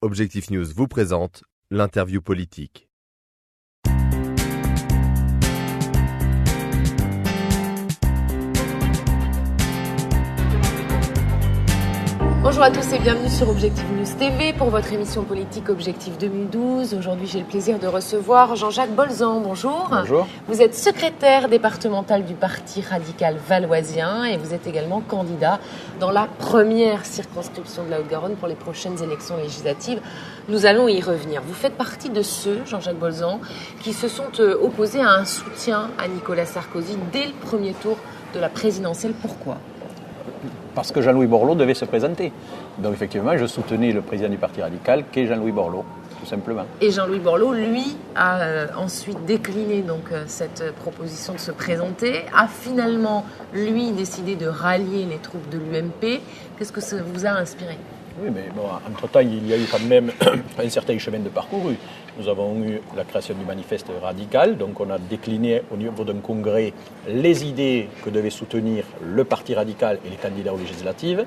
Objectif News vous présente l'interview politique. Bonjour à tous et bienvenue sur Objectif News TV pour votre émission politique Objectif 2012. Aujourd'hui, j'ai le plaisir de recevoir Jean-Jacques Bolzan. Bonjour. Bonjour. Vous êtes secrétaire départemental du Parti radical valoisien et vous êtes également candidat dans la première circonscription de la Haute-Garonne pour les prochaines élections législatives. Nous allons y revenir. Vous faites partie de ceux, Jean-Jacques Bolzan, qui se sont opposés à un soutien à Nicolas Sarkozy dès le premier tour de la présidentielle. Pourquoi ? Parce que Jean-Louis Borloo devait se présenter. Donc effectivement, je soutenais le président du Parti radical, qui est Jean-Louis Borloo, tout simplement. Et Jean-Louis Borloo, lui, a ensuite décliné donc, cette proposition de se présenter, a finalement, lui, décidé de rallier les troupes de l'UMP. Qu'est-ce que ça vous a inspiré ? Oui, mais bon, entre-temps, il y a eu quand même un certain chemin de parcouru. Nous avons eu la création du manifeste radical, donc on a décliné au niveau d'un congrès les idées que devait soutenir le Parti radical et les candidats aux législatives.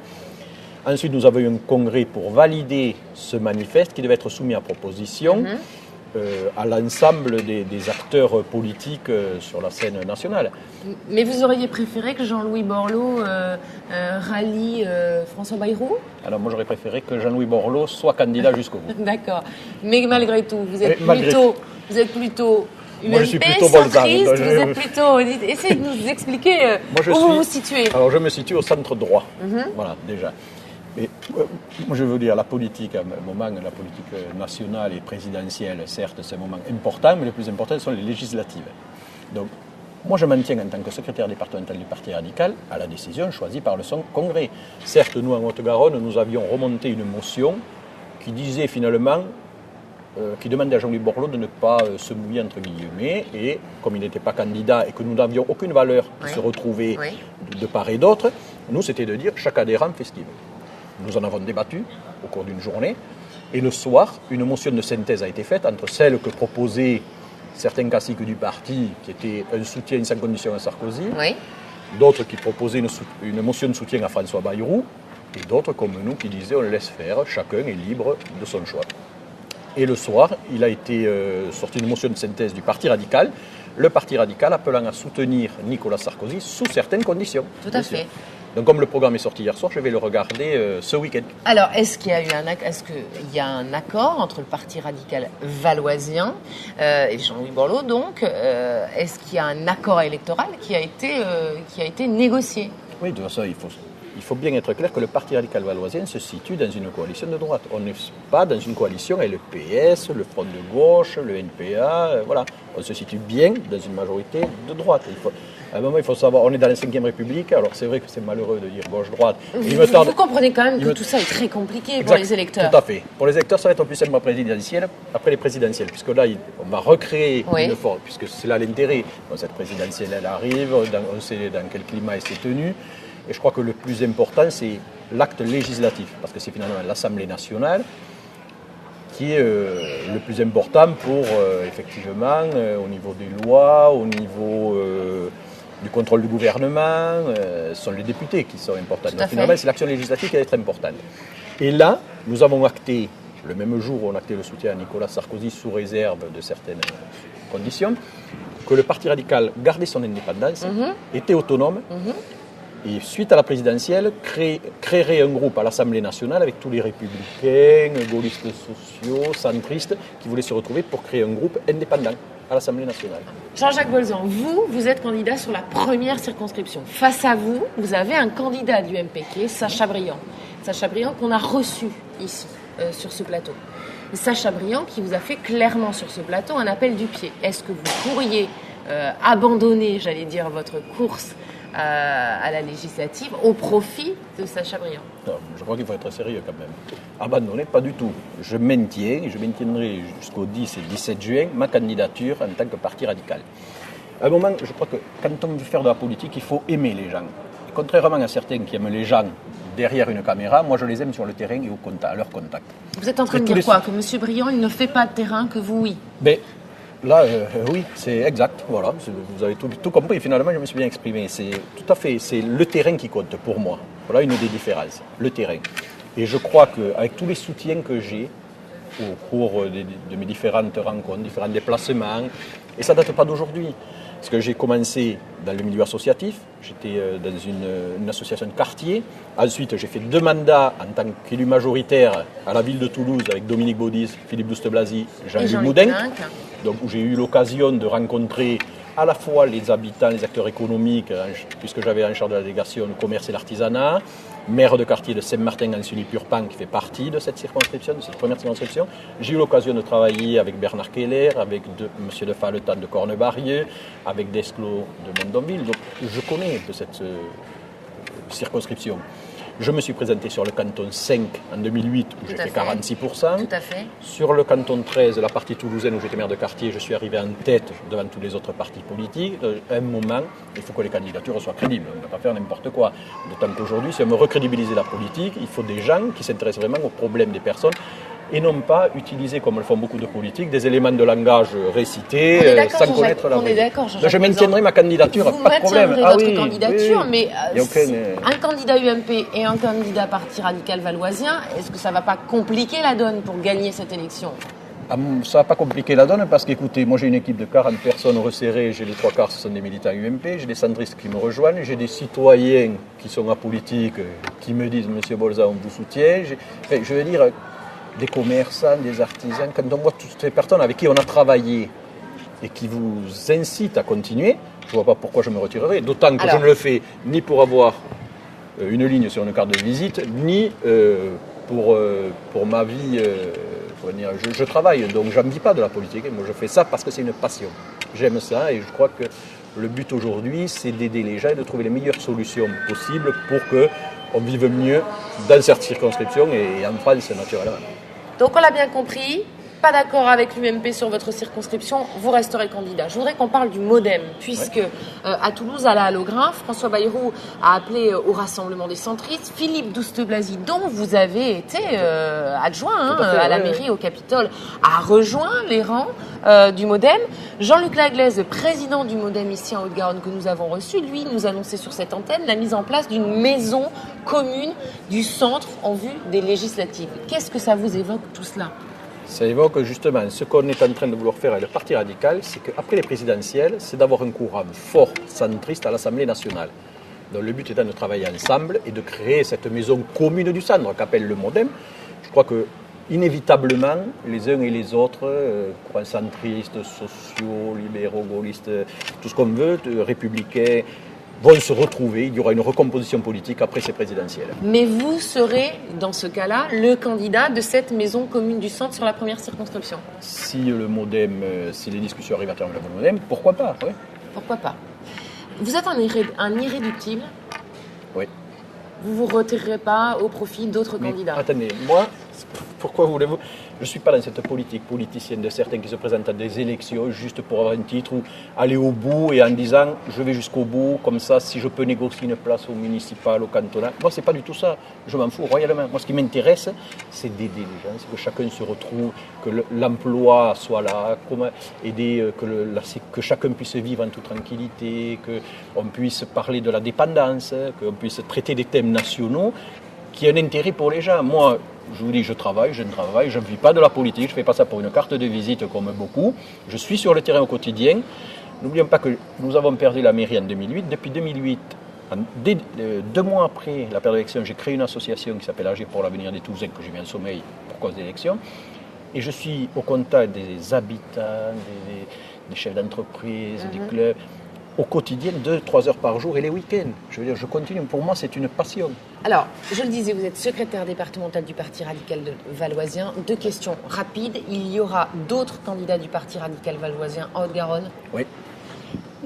Ensuite, nous avons eu un congrès pour valider ce manifeste qui devait être soumis à proposition à l'ensemble des acteurs politiques sur la scène nationale. Mais vous auriez préféré que Jean-Louis Borloo rallie François Bayrou ? Alors moi, j'aurais préféré que Jean-Louis Borloo soit candidat jusqu'au bout. D'accord. Mais malgré tout, vous êtes plutôt UMP, moi, je suis plutôt centriste, Bolzan. vous êtes plutôt... Essayez de nous expliquer où vous vous situez. Alors, je me situe au centre droit. Voilà, déjà. Mais moi, je veux dire, la politique, à un moment, la politique nationale et présidentielle, certes, c'est un moment important, mais le plus important, ce sont les législatives. Donc, moi, je maintiens en tant que secrétaire départemental du Parti radical à la décision choisie par le Congrès. Certes, nous, en Haute-Garonne, nous avions remonté une motion qui disait finalement, qui demandait à Jean-Louis Borloo de ne pas se mouiller, entre guillemets, et comme il n'était pas candidat et que nous n'avions aucune valeur qui se retrouvait de part et d'autre, nous, c'était de dire chaque adhérent fait ce qu'il veut. Nous en avons débattu au cours d'une journée. Et le soir, une motion de synthèse a été faite entre celle que proposaient certains caciques du parti, qui était un soutien sans condition à Sarkozy, d'autres qui proposaient une motion de soutien à François Bayrou, et d'autres comme nous qui disaient on laisse faire, chacun est libre de son choix. Et le soir, il a été sorti une motion de synthèse du Parti radical, le Parti radical appelant à soutenir Nicolas Sarkozy sous certaines conditions. Tout à fait. Donc comme le programme est sorti hier soir, je vais le regarder ce week-end. Alors, est-ce qu'il y a un accord entre le Parti radical valoisien et Jean-Louis Borloo, donc est-ce qu'il y a un accord électoral qui a été négocié ? Oui, de toute façon, il faut bien être clair que le Parti radical valoisien se situe dans une coalition de droite. On n'est pas dans une coalition avec le PS, le Front de gauche, le NPA, voilà. On se situe bien dans une majorité de droite. À un moment, il faut savoir, on est dans la Ve République, alors c'est vrai que c'est malheureux de dire gauche-droite. Vous comprenez quand même que tout ça est très compliqué pour les électeurs. Tout à fait. Pour les électeurs, ça va être plus simplement présidentiel, après les présidentielles, puisque là, on va recréer une forme, puisque c'est là l'intérêt. Bon, cette présidentielle, elle arrive, on sait dans quel climat elle s'est tenue. Et je crois que le plus important, c'est l'acte législatif, parce que c'est finalement l'Assemblée nationale qui est le plus important pour, effectivement, au niveau des lois, au niveau du contrôle du gouvernement, ce sont les députés qui sont importants. Donc finalement, c'est l'action législative qui va être importante. Et là, nous avons acté, le même jour où on a acté le soutien à Nicolas Sarkozy sous réserve de certaines conditions, que le Parti radical gardait son indépendance, était autonome, et suite à la présidentielle, créerait un groupe à l'Assemblée nationale avec tous les républicains, gaullistes sociaux, centristes, qui voulaient se retrouver pour créer un groupe indépendant à l'Assemblée nationale. Jean-Jacques Bolzan, vous êtes candidat sur la première circonscription. Face à vous, vous avez un candidat de l'UMP qui est Sacha Briand. Sacha Briand qu'on a reçu ici, sur ce plateau. Sacha Briand qui vous a fait clairement sur ce plateau un appel du pied. Est-ce que vous pourriez abandonner, j'allais dire, votre course à la législative au profit de Sacha Briand? Non, je crois qu'il faut être sérieux quand même. Abandonner, pas du tout. Je maintiens et je maintiendrai jusqu'au 10 et 17 juin ma candidature en tant que parti radical. À un moment, je crois que quand on veut faire de la politique, il faut aimer les gens. Et contrairement à certains qui aiment les gens derrière une caméra, moi je les aime sur le terrain et à leur contact. Vous êtes en train de dire quoi ? Que M. Briand, il ne fait pas de terrain, que vous, oui. Mais là, oui, c'est exact. Voilà, vous avez tout compris. Finalement, je me suis bien exprimé. C'est tout à fait, c'est le terrain qui compte pour moi. Voilà une des différences, le terrain. Et je crois qu'avec tous les soutiens que j'ai, au cours de mes différentes rencontres, différents déplacements. Et ça ne date pas d'aujourd'hui. Parce que j'ai commencé dans le milieu associatif, j'étais dans une association de quartier. Ensuite, j'ai fait 2 mandats en tant qu'élu majoritaire à la ville de Toulouse avec Dominique Baudis, Philippe Douste-Blazy, Jean-Luc Moudenc. Donc, où j'ai eu l'occasion de rencontrer à la fois les habitants, les acteurs économiques, puisque j'avais en charge de la délégation le commerce et l'artisanat, maire de quartier de Saint-Martin-en-Sully-Purpan qui fait partie de cette circonscription, de cette première circonscription. J'ai eu l'occasion de travailler avec Bernard Keller, avec M. de Falletan de Cornebarieux, avec Desclos de Mondonville. Donc je connais un peu cette circonscription. Je me suis présenté sur le canton 5 en 2008 où j'ai fait 46%. Tout à fait. Sur le canton 13, la partie toulousaine où j'étais maire de quartier, je suis arrivé en tête devant tous les autres partis politiques. À un moment, il faut que les candidatures soient crédibles. On ne peut pas faire n'importe quoi. D'autant qu'aujourd'hui, si on veut recrédibiliser la politique, il faut des gens qui s'intéressent vraiment aux problèmes des personnes et non pas utiliser, comme le font beaucoup de politiques, des éléments de langage récités sans connaître la vérité. On est d'accord, Jean-Jacques. Je maintiendrai ma candidature, vous pas de problème. Vous maintiendrez votre candidature, oui. mais un candidat UMP et un candidat Parti radical valoisien, est-ce que ça ne va pas compliquer la donne pour gagner cette élection ? Ça ne va pas compliquer la donne parce qu'écoutez, moi j'ai une équipe de 40 personnes resserrées, j'ai les 3/4 ce sont des militants UMP, j'ai des centristes qui me rejoignent, j'ai des citoyens qui sont apolitiques qui me disent « Monsieur Bolza, on vous soutient ». Je veux dire, des commerçants, des artisans, quand on voit toutes ces personnes avec qui on a travaillé et qui vous incitent à continuer, je ne vois pas pourquoi je me retirerai, d'autant que je ne le fais ni pour avoir une ligne sur une carte de visite, ni pour ma vie. Je travaille, donc je ne vis pas de la politique. Moi, je fais ça parce que c'est une passion. J'aime ça et je crois que le but aujourd'hui, c'est d'aider les gens et de trouver les meilleures solutions possibles pour qu'on vive mieux dans cette circonscription et en France, naturellement. Donc, on l'a bien compris. Pas d'accord avec l'UMP sur votre circonscription, vous resterez candidat. Je voudrais qu'on parle du MoDem, puisque à Toulouse, à la Hallographe, François Bayrou a appelé au rassemblement des centristes. Philippe Douste-Blazy, dont vous avez été adjoint à la mairie, au Capitole, a rejoint les rangs du MoDem. Jean-Luc Laglaise, président du MoDem ici en Haute-Garonne que nous avons reçu, lui nous annonçait sur cette antenne la mise en place d'une maison commune du centre en vue des législatives. Qu'est-ce que ça vous évoque tout cela ? Ça évoque justement ce qu'on est en train de vouloir faire avec le Parti radical, c'est qu'après les présidentielles, c'est d'avoir un courant fort centriste à l'Assemblée nationale. Donc le but étant de travailler ensemble et de créer cette maison commune du centre qu'appelle le MoDem. Je crois que inévitablement, les uns et les autres, courants centristes, sociaux, libéraux, gaullistes, tout ce qu'on veut, républicains, vont se retrouver, il y aura une recomposition politique après ces présidentielles. Mais vous serez, dans ce cas-là, le candidat de cette maison commune du centre sur la première circonscription. Si le MoDem, si les discussions arrivent à terme avec le MoDem, pourquoi pas, oui. Pourquoi pas. Vous êtes un irréductible. Oui. Vous ne vous retirerez pas au profit d'autres candidats. Attendez, moi, pourquoi voulez-vous ? Je ne suis pas dans cette politique politicienne de certains qui se présentent à des élections juste pour avoir un titre ou aller au bout et en disant je vais jusqu'au bout, comme ça, si je peux négocier une place au municipal, au cantonal. Moi, ce n'est pas du tout ça. Je m'en fous royalement. Moi, ce qui m'intéresse, c'est d'aider les gens, c'est que chacun se retrouve, que l'emploi soit là, aider, que chacun puisse vivre en toute tranquillité, qu'on puisse parler de la dépendance, qu'on puisse traiter des thèmes nationaux qui ont un intérêt pour les gens. Moi, je vous dis, je travaille, je ne vis pas de la politique, je ne fais pas ça pour une carte de visite comme beaucoup. Je suis sur le terrain au quotidien. N'oublions pas que nous avons perdu la mairie en 2008. Depuis 2008, 2 mois après la période d'élection, j'ai créé une association qui s'appelle Agir pour l'avenir des Toulousains, que j'ai mis en sommeil pour cause d'élection. Et je suis au contact des habitants, des chefs d'entreprise, des clubs, au quotidien, 2-3 heures par jour et les week-ends. Je veux dire, je continue. Pour moi, c'est une passion. Alors, je le disais, vous êtes secrétaire départemental du Parti radical valoisien. 2 questions rapides. Il y aura d'autres candidats du Parti radical valoisien en Haute-Garonne ? Oui.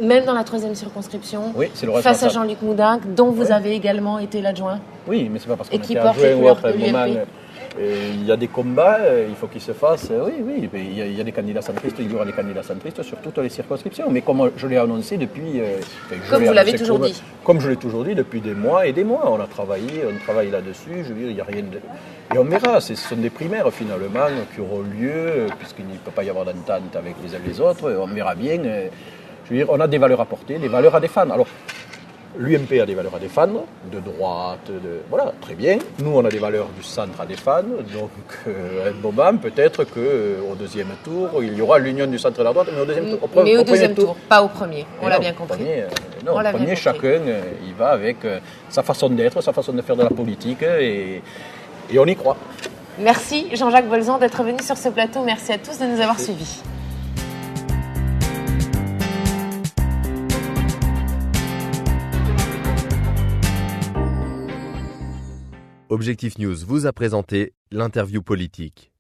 Même dans la 3e circonscription ? Oui, c'est le responsable. Face à Jean-Luc Moudenc, dont vous avez également été l'adjoint ? Oui, mais ce n'est pas parce qu'on était adjoint ou après un moment. Il y a des combats, il faut qu'ils se fassent. Oui, il y a des candidats centristes, il y aura des candidats centristes sur toutes les circonscriptions. Mais comme je l'ai annoncé depuis... Comme vous l'avez toujours dit. Comme je l'ai toujours dit depuis des mois et des mois. On travaille là-dessus, je veux dire, il n'y a rien de... Et on verra, ce sont des primaires finalement qui auront lieu, puisqu'il ne peut pas y avoir d'entente avec les uns et les autres. On verra bien. Je veux dire, on a des valeurs à porter, des valeurs à défendre. Alors, L'UMP a des valeurs à défendre, de droite, voilà, très bien. Nous, on a des valeurs du centre à défendre. Donc, à un moment, peut-être qu'au deuxième tour, il y aura l'union du centre et de la droite, mais au deuxième tour. Mais au deuxième tour, pas au premier. On l'a bien compris. Au premier, chacun, il va avec sa façon d'être, sa façon de faire de la politique, et on y croit. Merci Jean-Jacques Bolzan d'être venu sur ce plateau. Merci à tous de nous avoir suivis. Objectif News vous a présenté l'interview politique.